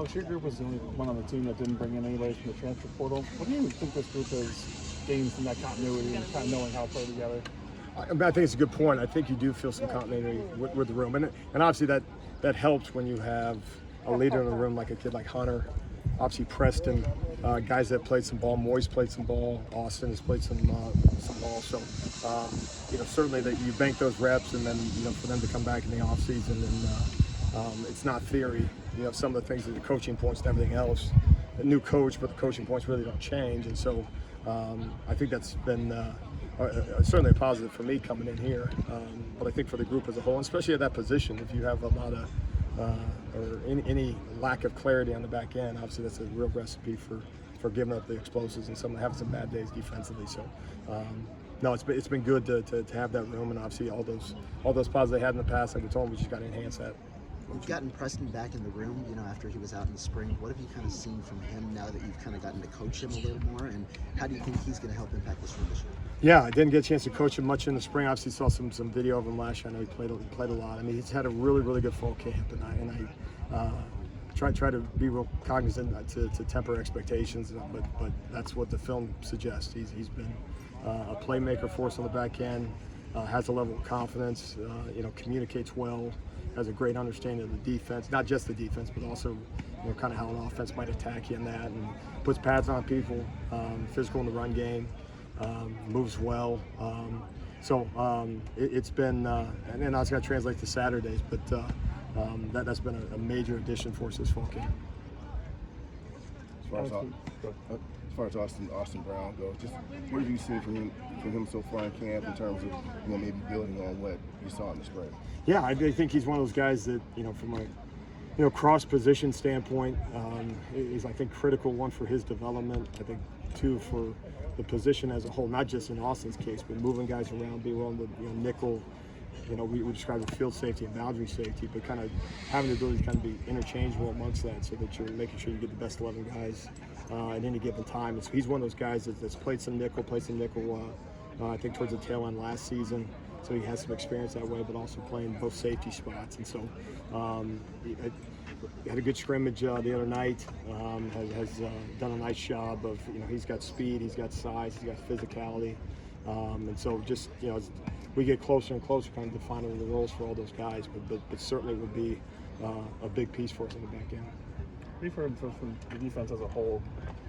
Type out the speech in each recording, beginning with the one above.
Alex, your group was the only one on the team that didn't bring in anybody from the transfer portal. What do you think this group has gained from that continuity and kind of knowing how to play together? I think it's a good point. I think you do feel some continuity with the room, and obviously that helps when you have a leader in the room like a kid like Hunter, obviously Preston, guys that played some ball. Moy's played some ball. Austin has played some ball. So certainly that you bank those reps, and then for them to come back in the off season, and it's not theory. Some of the things that the coaching points and everything else. A new coach, but the coaching points really don't change, and so I think that's been. Certainly a positive for me coming in here, but I think for the group as a whole, and especially at that position, if you have a lot of or any lack of clarity on the back end, obviously that's a real recipe for giving up the explosives and having some bad days defensively. So no, it's been good to have that room, and obviously all those positives they had in the past, like we told them, we just got to enhance that. You've gotten Preston back in the room, after he was out in the spring. What have you kind of seen from him now that you've kind of gotten to coach him a little more, and how do you think he's going to help impact this room this year? Yeah, I didn't get a chance to coach him much in the spring. Obviously saw some video of him last year. I know he played a lot. I mean, he's had a really good fall camp, and I try to be real cognizant to temper expectations, but that's what the film suggests. He's been a playmaker for us on the back end, has a level of confidence, communicates well, has a great understanding of the defense, not just the defense, but also kind of how an offense might attack you in that, and puts pads on people, physical in the run game. Moves well, it's been, and then I was going to translate to Saturdays, but that's been a major addition for us this fall camp. As far as Austin Brown goes, just what have you seen from him so far in camp in terms of maybe building on what you saw in the spring? Yeah, I think he's one of those guys that from a cross position standpoint is, I think, critical, one for his development. I think two for the position as a whole, not just in Austin's case, but moving guys around, being willing to nickel. We describe it field safety and boundary safety, but kind of having the ability to kind of be interchangeable amongst that, so that you're making sure you get the best 11 guys at any given time. And so he's one of those guys that's played some nickel. I think towards the tail end last season, so he has some experience that way, but also playing both safety spots. And so he had a good scrimmage the other night. Has done a nice job of, he's got speed, he's got size, he's got physicality. And so just, as we get closer and closer, kind of defining the roles for all those guys, but certainly would be a big piece for us in the back end. We've heard from the defense as a whole,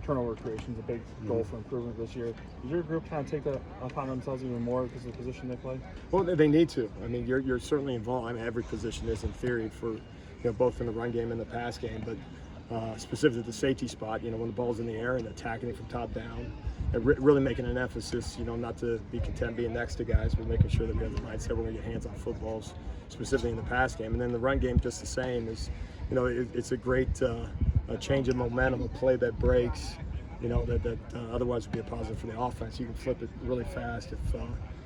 turnover creation is a big goal for improvement this year. Does your group kind of take that upon themselves even more because of the position they play? Well, they need to. I mean, you're certainly involved. I mean, every position is in theory for, both in the run game and the pass game, but specifically the safety spot, when the ball's in the air and attacking it from top down, and really making an emphasis, not to be content being next to guys, but making sure that we have the mindset we're going to get hands on footballs, specifically in the pass game. And then the run game, just the same, is, it's a great change in momentum, a play that breaks, that otherwise would be a positive for the offense. You can flip it really fast if,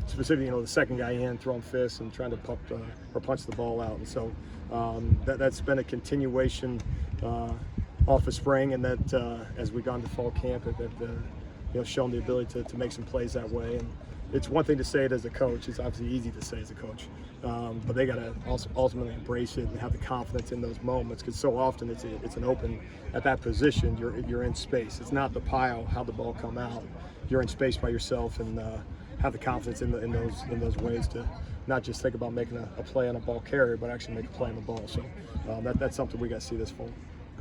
specifically, the second guy in, throwing fists and trying to pump or punch the ball out. And so that's been a continuation off of spring, and that as we got into fall camp, that shown the ability to make some plays that way. And it's one thing to say it as a coach. It's obviously easy to say as a coach, but they got to also ultimately embrace it and have the confidence in those moments, because so often it's an open at that position. You're in space. It's not the pile, how the ball come out. You're in space by yourself, and have the confidence in those ways to not just think about making a play on a ball carrier, but actually make a play on the ball. So that's something we got to see this fall.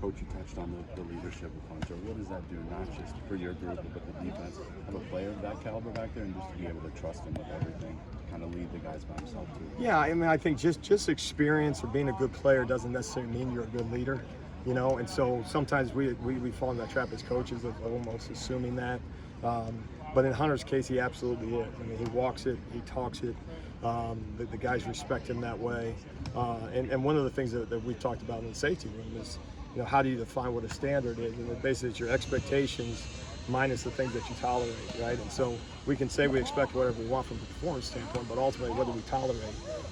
Coach, you touched on the leadership of Hunter. What does that do, not just for your group, but the defense? Have a player of that caliber back there, and just to be able to trust him with everything, kind of lead the guys by himself too? Yeah, I mean, I think just experience or being a good player doesn't necessarily mean you're a good leader, and so sometimes we fall in that trap as coaches of almost assuming that. But in Hunter's case, he absolutely is. I mean, he walks it, he talks it. The guys respect him that way. And one of the things that we've talked about in the safety room is, how do you define what a standard is? And basically, it's your expectations minus the things that you tolerate, right? And so we can say we expect whatever we want from a performance standpoint, but ultimately, what do we tolerate?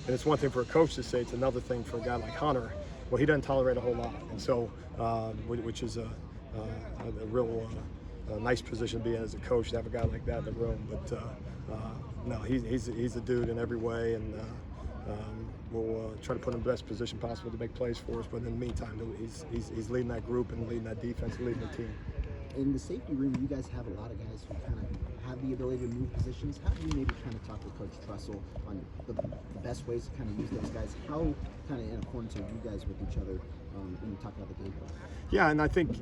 And it's one thing for a coach to say, it's another thing for a guy like Hunter. Well, he doesn't tolerate a whole lot, and so which is a real nice position to be in as a coach, to have a guy like that in the room. But no, he's a dude in every way, and we'll try to put him in the best position possible to make plays for us. But in the meantime, he's leading that group and leading that defense, and leading the team. In the safety room, you guys have a lot of guys who kind of have the ability to move positions. How do you maybe kind of talk to Coach Trussell on the best ways to kind of use those guys? How kind of in accordance are you guys with each other when you talk about the game plan? Yeah, and I think,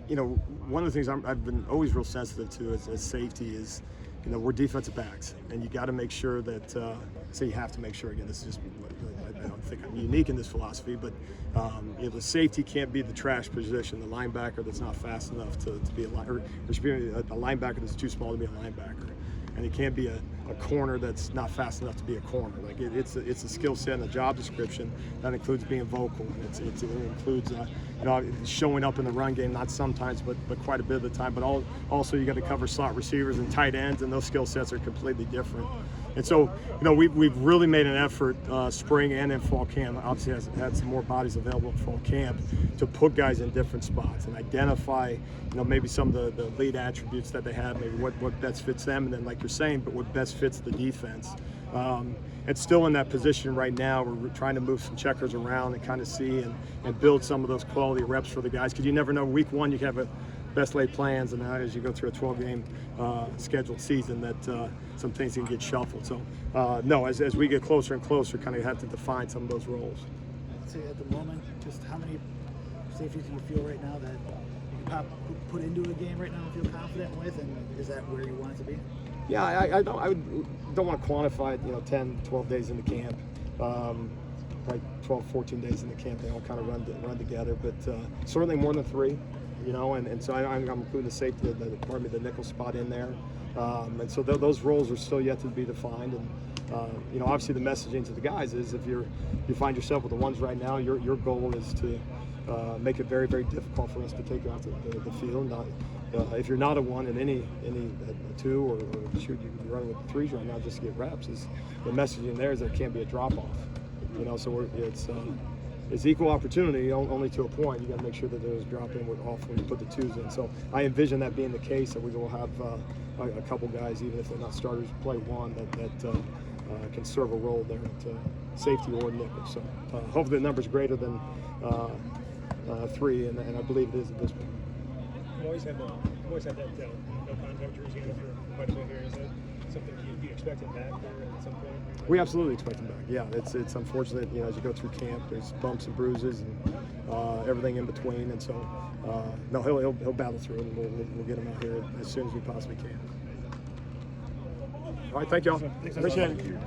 one of the things I've been always real sensitive to as safety is, we're defensive backs, and you got to make sure that, so you have to make sure, again, this is just, I don't think I'm unique in this philosophy, but the safety can't be the trash position, the linebacker that's not fast enough to be a linebacker that's too small to be a linebacker. And it can't be a corner that's not fast enough to be a corner. Like it's a skill set and a job description that includes being vocal. It includes showing up in the run game, not sometimes, but quite a bit of the time. But also you got to cover slot receivers and tight ends, and those skill sets are completely different. And so, we've really made an effort, spring and in fall camp. Obviously, has had some more bodies available in fall camp to put guys in different spots and identify, maybe some of the lead attributes that they have, maybe what best fits them, and then, like you're saying, but what best fits the defense. It's still in that position right now. We're trying to move some checkers around and kind of see and build some of those quality reps for the guys, because you never know. Week one, you can have a best laid plans, and now as you go through a 12-game scheduled season, that some things can get shuffled. So no, as we get closer and closer, kind of have to define some of those roles. I'd say at the moment, just how many safeties do you feel right now that you can put into a game right now and feel confident with, and is that where you want it to be? Yeah, I don't want to quantify it, 10, 12 days into camp. Like 12, 14 days into camp, they all kind of run together, but certainly more than 3. And so I'm including the safety, the nickel spot in there. And so those roles are still yet to be defined. And, obviously the messaging to the guys is if you find yourself with the ones right now, your goal is to make it very, very difficult for us to take you out the field. If you're not a 1 in any 2 or shoot, you can be running with 3s right now just to get reps. The messaging there is there can't be a drop-off. So it's equal opportunity only to a point. You got to make sure that there's drop-in off when you put the 2s in. So I envision that being the case, that we will have a couple guys, even if they're not starters, play 1 that can serve a role there at safety or nickel. So hopefully the number's greater than 3, and I believe it is at this point. You always have that no contact jersey on for quite a bit here. Is that something you expect him back there at some point? We absolutely expect him back. Yeah, it's unfortunate. As you go through camp, there's bumps and bruises and everything in between. And so, no, he'll battle through it, and we'll get him out here as soon as we possibly can. All right, thank y'all. Appreciate it.